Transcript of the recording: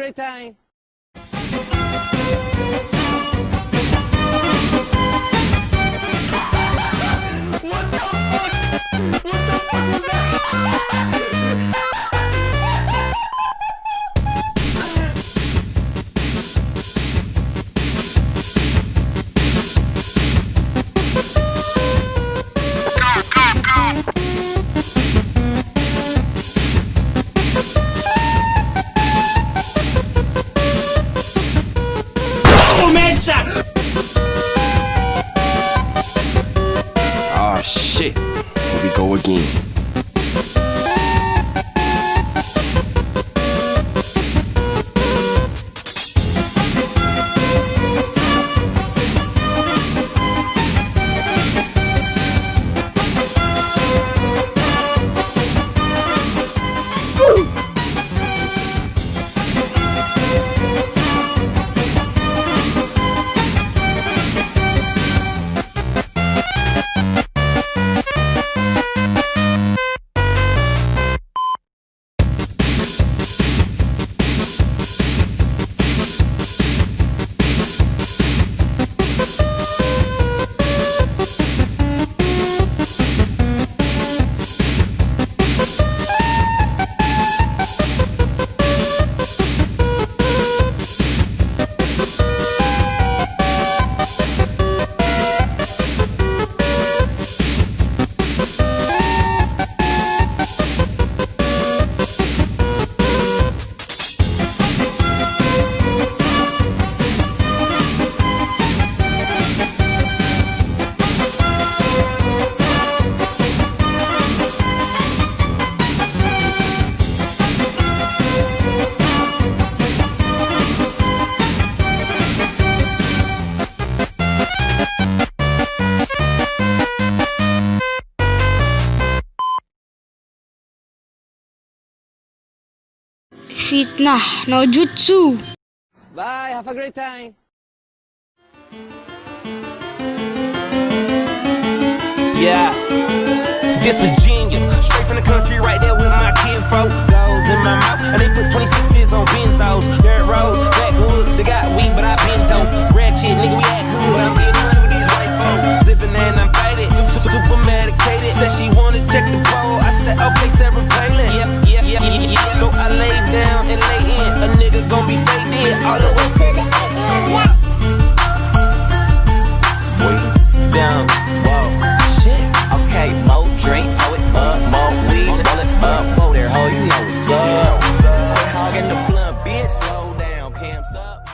great time. What the fuck? What the fuck was that? Oh shit, here we go again. Fitnah, no jutsu. Bye, have a great time. Yeah, this Virginia, straight from the country, right there with my kinfolk. Goes in my mouth, and they put 26s on benzos. Dirt roads, backwoods, they got weed, but I been dope. Ratchet, nigga, we act good, I'm getting money with these white folks. Sipping and I'm faded, super medicated. Said she wanna check the bowl, I said, okay, Sarah Palin. Yeah. So I lay down and lay in, a nigga gon' be faded all the way to the end. Way down, whoa. Okay, more drink, pour it up, more weed, roll it up, whoa there, ho, you know what's up. Quit hogging the blunt, bitch, slow down, cams up.